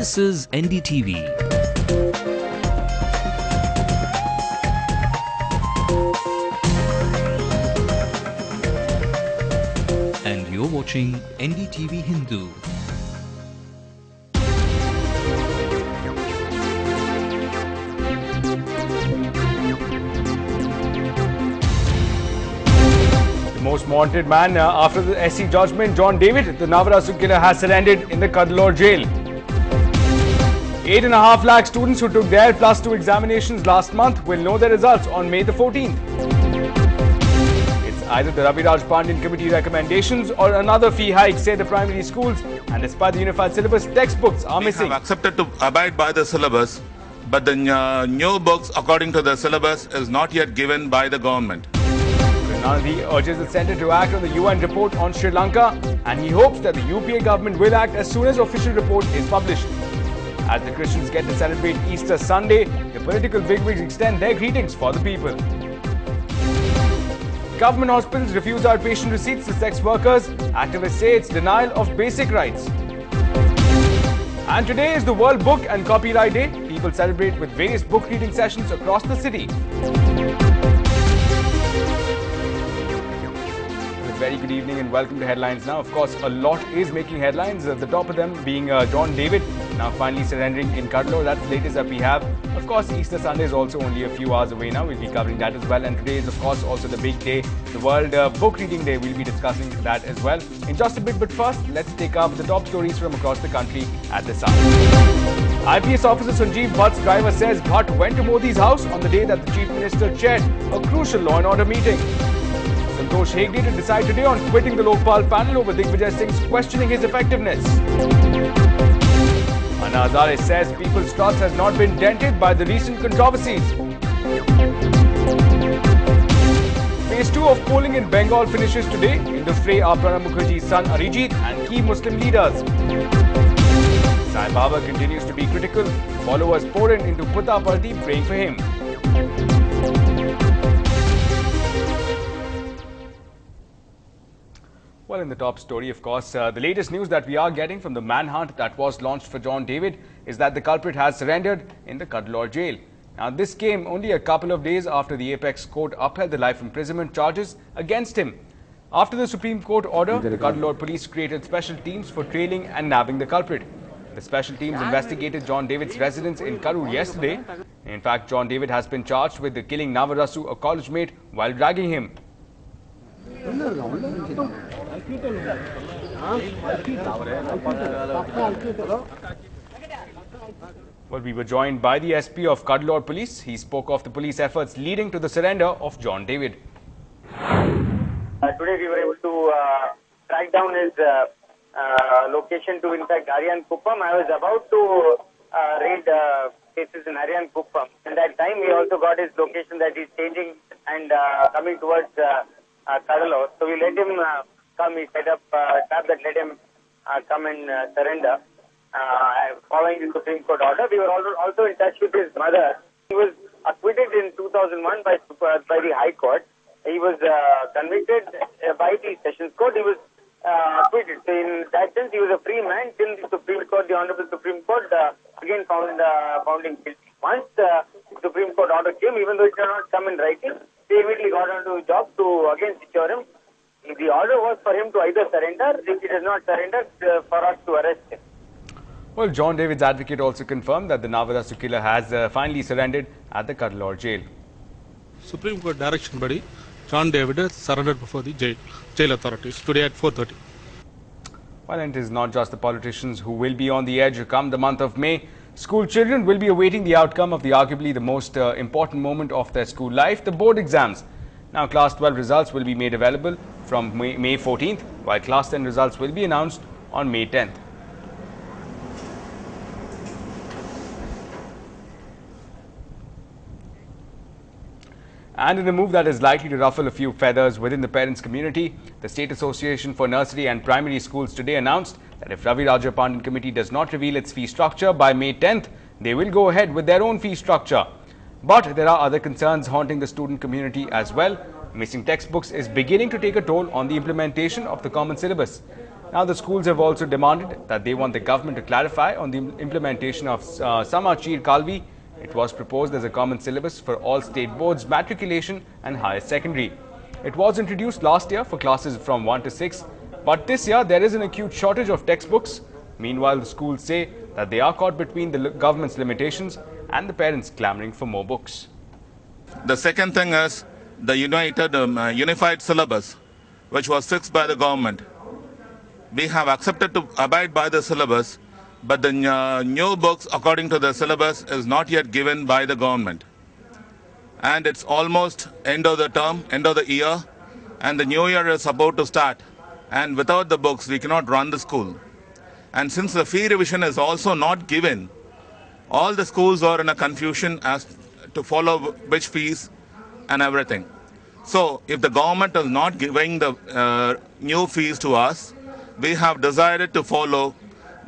This is NDTV. And you're watching Ndtv-Hindu. Most wanted man after the SC judgment, John David, the Ndtv-Hindu killer, has surrendered in the Cuddalore jail. 8.5 lakh students who took their plus 2 examinations last month will know their results on May the 14th. It's either the Ravi Raj Pandian committee recommendations or another fee hike, say the primary schools, and despite the unified syllabus, textbooks are missing. We have accepted to abide by the syllabus, but the new books according to the syllabus is not yet given by the government. Nandi urges the centre to act on the UN report on Sri Lanka, and he hopes that the UPA government will act as soon as official report is published. As the Christians get to celebrate Easter Sunday, the political bigwigs extend their greetings for the people. Government hospitals refuse outpatient receipts to sex workers. Activists say it's denial of basic rights. And today is the World Book and Copyright Day. People celebrate with various book reading sessions across the city. Very good evening and welcome to Headlines Now. Of course, a lot is making headlines, the top of them being John David now finally surrendering in Cuddalore. That's the latest that we have. Of course, Easter Sunday is also only a few hours away now. We'll be covering that as well. And today is, of course, also the big day, the World Book Reading Day. We'll be discussing that as well in just a bit. But first, let's take up the top stories from across the country at this hour. IPS officer Sanjeev Bhatt's driver says Bhatt went to Modi's house on the day that the Chief Minister chaired a crucial law and order meeting. Santosh Hegde to decide today on quitting the Lokpal panel over Digvijay Singh's questioning his effectiveness. Anna Hazare says people's trust has not been dented by the recent controversies. Phase 2 of polling in Bengal finishes today. In the fray are Pranab Mukherjee's son Arijit and key Muslim leaders. Sai Baba continues to be critical. Followers pour into Puttaparthi praying for him. Well, in the top story, of course, the latest news that we are getting from the manhunt that was launched for John David is that the culprit has surrendered in the Cuddalore jail. Now, this came only a couple of days after the Apex Court upheld the life imprisonment charges against him. After the Supreme Court order, the Cuddalore police created special teams for trailing and nabbing the culprit. The special teams investigated John David's residence in Karur yesterday. In fact, John David has been charged with killing Navarasu, a college mate, while dragging him. Well, we were joined by the SP of Cuddalore Police. He spoke of the police efforts leading to the surrender of John David. Today we were able to track down his location to, in fact, Aryan Kuppam. I was about to raid cases in Aryan Kuppam. In that time, we also got his location that he's changing and coming towards Cuddalore. So we let him come. He set up a tab that let him come and surrender. Following the Supreme Court order, we were also in touch with his mother. He was acquitted in 2001 by the High Court. He was convicted by the Sessions Court. He was acquitted. So in that sense, he was a free man till the Supreme Court, the Honorable Supreme Court, again found him guilty. Once the Supreme Court order came, even though it did not come in writing, they immediately got onto the job to again secure him. The order was for him to either surrender. If he does not surrender, for us to arrest him. Well, John David's advocate also confirmed that the Navarasu killer has finally surrendered at the Cuddalore jail. Supreme Court direction body, John David surrendered before the jail authorities today at 4:30. Well, and it is not just the politicians who will be on the edge come the month of May. School children will be awaiting the outcome of the arguably the most important moment of their school life, the board exams. Now, Class 12 results will be made available from May 14th, while Class 10 results will be announced on May 10th. And in a move that is likely to ruffle a few feathers within the parents' community, the State Association for Nursery and Primary Schools today announced that if Ravi Raj Pandian Committee does not reveal its fee structure by May 10th, they will go ahead with their own fee structure. But there are other concerns haunting the student community as well. Missing textbooks is beginning to take a toll on the implementation of the common syllabus. Now, the schools have also demanded that they want the government to clarify on the implementation of Samachir Kalvi. It was proposed as a common syllabus for all state boards, matriculation and higher secondary. It was introduced last year for classes from 1 to 6, but this year there is an acute shortage of textbooks. Meanwhile, the schools say that they are caught between the government's limitations and the parents clamoring for more books. The second thing is the unified syllabus, which was fixed by the government. We have accepted to abide by the syllabus, but the new books according to the syllabus is not yet given by the government. And it's almost end of the term, end of the year, and the new year is about to start. And without the books, we cannot run the school. And since the fee revision is also not given, all the schools are in a confusion as to follow which fees and everything. So if the government is not giving the new fees to us, we have decided to follow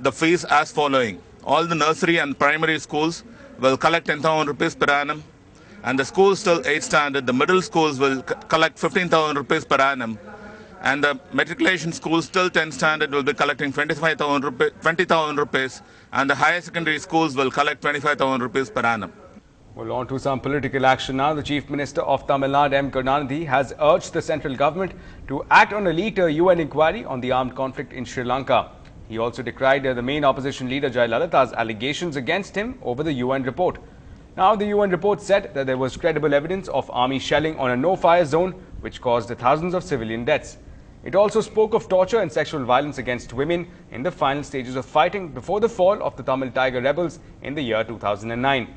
the fees as following. All the nursery and primary schools will collect 10,000 rupees per annum, and the schools till 8th standard, the middle schools will collect 15,000 rupees per annum, and the matriculation schools till 10th standard will be collecting 20,000 rupees, and the higher secondary schools will collect 25,000 rupees per annum. Well, on to some political action now. The Chief Minister of Tamil Nadu, M. Karunanidhi, has urged the central government to act on a leaked UN inquiry on the armed conflict in Sri Lanka. He also decried the main opposition leader Jayalalitha's allegations against him over the UN report. Now, the UN report said that there was credible evidence of army shelling on a no-fire zone, which caused thousands of civilian deaths. It also spoke of torture and sexual violence against women in the final stages of fighting before the fall of the Tamil Tiger rebels in the year 2009.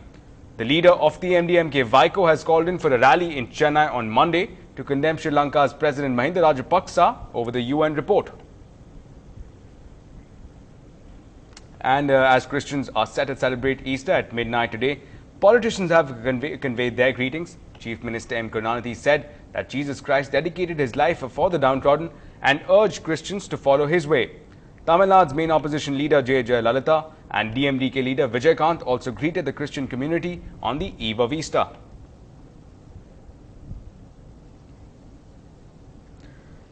The leader of the MDMK, Vaiko, has called in for a rally in Chennai on Monday to condemn Sri Lanka's President Mahinda Rajapaksa over the UN report. And as Christians are set to celebrate Easter at midnight today, politicians have conveyed their greetings. Chief Minister M. Karunanidhi said that Jesus Christ dedicated his life for the downtrodden and urged Christians to follow his way. Tamil Nadu's main opposition leader J. Jayalalitha and DMDK leader Vijay Kant also greeted the Christian community on the eve of Easter.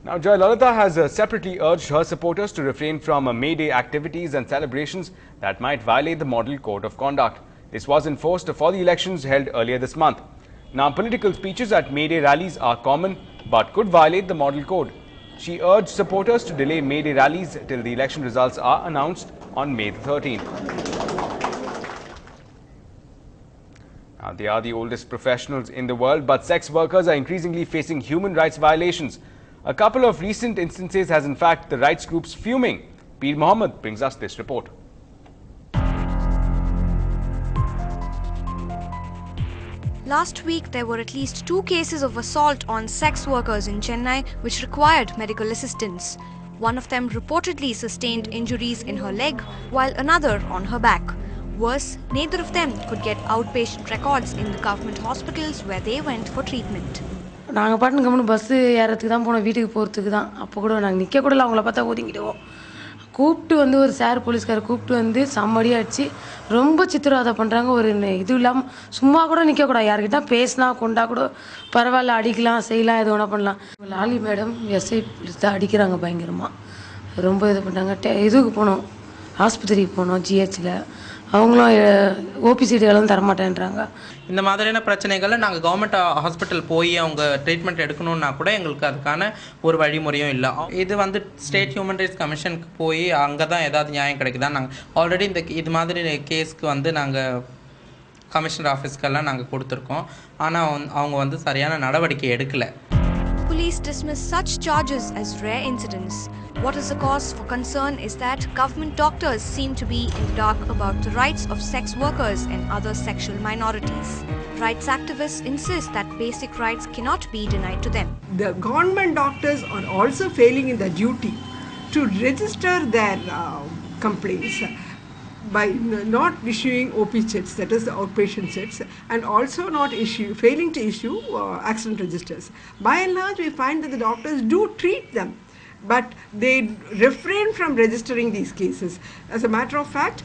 Now, Jayalalitha has separately urged her supporters to refrain from May Day activities and celebrations that might violate the Model Code of Conduct. This was enforced for the elections held earlier this month. Now, political speeches at May Day rallies are common but could violate the Model Code. She urged supporters to delay May Day rallies till the election results are announced on May the 13th. Now, they are the oldest professionals in the world, but sex workers are increasingly facing human rights violations. A couple of recent instances has in fact the rights groups fuming. Peer Mohammed brings us this report. Last week, there were at least 2 cases of assault on sex workers in Chennai which required medical assistance. One of them reportedly sustained injuries in her leg, while another on her back. Worse, neither of them could get outpatient records in the government hospitals where they went for treatment. நாங்கள் பாட்டுன்னு கம்முன்னு bus ஏறத்துக்கு தான் போனோம், வீட்டுக்கு போகிறதுக்கு தான். அப்போ கூட நாங்கள் நிற்க கூட இல்லை, அவங்கள பார்த்தா ஒதுங்கிடுவோம். கூப்பிட்டு வந்து ஒரு சார் போலீஸ்காரர் கூப்பிட்டு வந்து செம்மடியாக அடிச்சு ரொம்ப சித்திரவதை பண்ணுறாங்க. ஒரு இது இல்லாமல் சும்மா கூட நிற்கக்கூடாது, யார்கிட்ட பேசினா கொண்டா கூட பரவாயில்ல, அடிக்கலாம் செய்யலாம், எது வேணால் பண்ணலாம். லாலி மேடம் எஸ்ஐ தான் அடிக்கிறாங்க பயங்கரமாக, ரொம்ப இது பண்ணுறாங்க. இதுக்கு போனோம், ஆஸ்பத்திரிக்கு போனோம், ஜிஹெச்சில். அவங்களும் ஓபிசிடிகளும் தரமாட்டேன்றாங்க. இந்த மாதிரியான பிரச்சனைகளை நாங்கள் கவர்மெண்ட் ஹாஸ்பிட்டல் போய் அவங்க ட்ரீட்மெண்ட் எடுக்கணுன்னா கூட எங்களுக்கு அதுக்கான ஒரு வழிமுறையும் இல்லை. இது வந்து ஸ்டேட் ஹியூமன் ரைட்ஸ் கமிஷனுக்கு போய் அங்கே தான் ஏதாவது நியாயம் கிடைக்குதா. நாங்கள் ஆல்ரெடி இது மாதிரி கேஸ்க்கு வந்து நாங்கள் கமிஷனர் ஆஃபீஸ்க்கெல்லாம் நாங்கள் கொடுத்துருக்கோம். ஆனால் அவங்க வந்து சரியான நடவடிக்கை எடுக்கலை. Police dismiss such charges as rare incidents. What is the cause for concern is that government doctors seem to be in the dark about the rights of sex workers and other sexual minorities. Rights activists insist that basic rights cannot be denied to them. The government doctors are also failing in their duty to register their complaints by not issuing OP checks, that is the outpatient checks, and also failing to issue accident registers. By and large, we find that the doctors do treat them, but they refrain from registering these cases. As a matter of fact,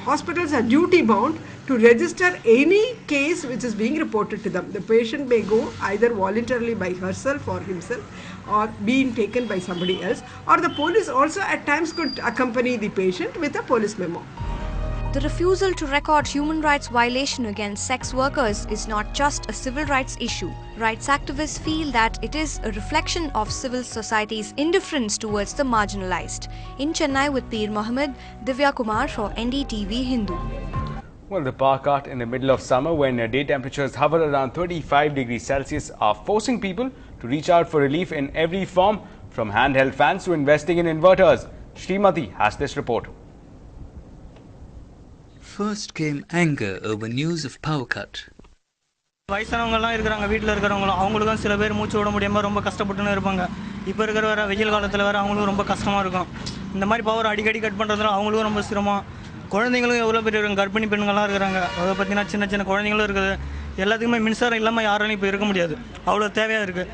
hospitals are duty bound to register any case which is being reported to them. The patient may go either voluntarily by herself or himself, or being taken by somebody else, or the police also at times could accompany the patient with a police memo. The refusal to record human rights violation against sex workers is not just a civil rights issue. Rights activists feel that it is a reflection of civil society's indifference towards the marginalized. In Chennai with Peer Mohammed, Divya Kumar for NDTV Hindu. Well, the power cut in the middle of summer when day temperatures hover around 35 degrees Celsius are forcing people to reach out for relief in every form, from handheld fans to investing in inverters. Srimati has this report. First came anger over news of power cut. வயசானவங்கலாம் இருக்காங்க வீட்ல இருக்கறவங்க அவங்களுக்கும் சில பேர் மூச்சு விட முடியாம ரொம்ப கஷ்டப்பட்டுன்னு இருப்பாங்க. இப்போ இருக்கிற வர வெயில் காலத்துல வர அவங்களுக்கு ரொம்ப கஷ்டமா இருக்கும். இந்த மாதிரி பவர் அடிக்கடி கட் பண்றதுனால அவங்களுக்கும் ரொம்ப சிரமம். குழந்தைகளும் எவ்வளவு பேர் இருக்காங்க, கர்ப்பிணி பெண்களா இருக்காங்க. அத பத்தினா சின்ன குழந்தைகளும் இருக்குது. எல்லாத்துக்குமே மின்சாரம் இல்லாம யாராலும் இப்போ இருக்க முடியாது. அவ்வளவு தேவையா இருக்கு.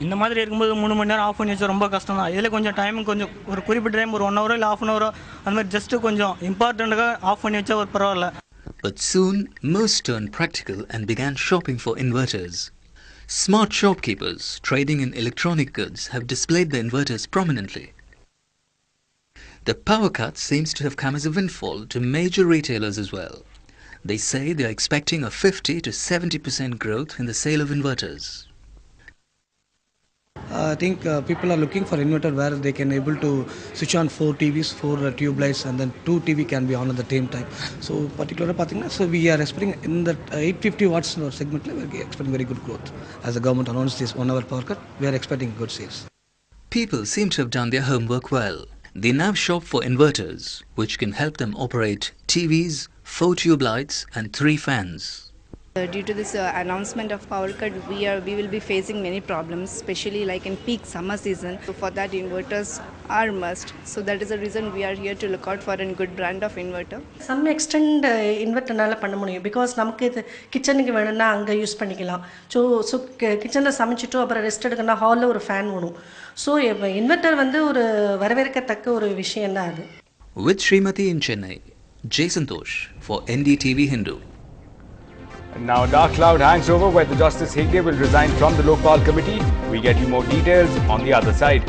இந்த மாதிரி இருக்கும்போது 3 மணி நேரம் ஆஃப் பண்ணி வச்சா ரொம்ப கஷ்டம் தான். இதுல கொஞ்சம் டைம் கொஞ்சம் ஒரு குறிப்பிட்ட டைம் ஒரு 1 hour இல்ல half an hour அந்த மாதிரி ஜஸ்ட் கொஞ்சம் இம்பார்ட்டன்ட்டா ஆஃப் பண்ணி வச்சா ஒரு பரவாயில்லை. But soon, most turned practical and began shopping for inverters. Smart shopkeepers trading in electronic goods have displayed the inverters prominently. The power cut seems to have come as a windfall to major retailers as well. They say they are expecting a 50 to 70% growth in the sale of inverters. I think people are looking for inverter where they can able to switch on 4 TVs, 4 tube lights, and then 2 TV can be on at the same time. So particularly, so we are expecting in the 850 watts segment, we are expecting very good growth. As the government announced this 1 hour power cut, we are expecting good sales. People seem to have done their homework well. They now shop for inverters, which can help them operate TVs, 4 tube lights, and 3 fans. Due to this announcement of power cut, we will be facing many problems, especially like in peak summer season. So for that, inverters are must. So that is the reason we are here to look out for a good brand of inverter. Some extent inverterனால பண்ண முடியும் because நமக்கு இது கிச்சனுக்கு வேணும்னா அங்க use பண்ணிக்கலாம். So கிச்சன்ல சமைச்சிட்டு அப்புறம் ரெஸ்ட் எடுக்கனா ஹால்ல ஒரு ஃபேன் வேணும். So இன்வெர்ட்டர் வந்து ஒரு வரவேற்கத்தக்க ஒரு விஷயம் தான் அது. With Srimati in Chennai, Jay Santosh for NDTV Hindu. Now a dark cloud hangs over where the Justice Hegde will resign from the Lokpal committee. We get you more details on the other side.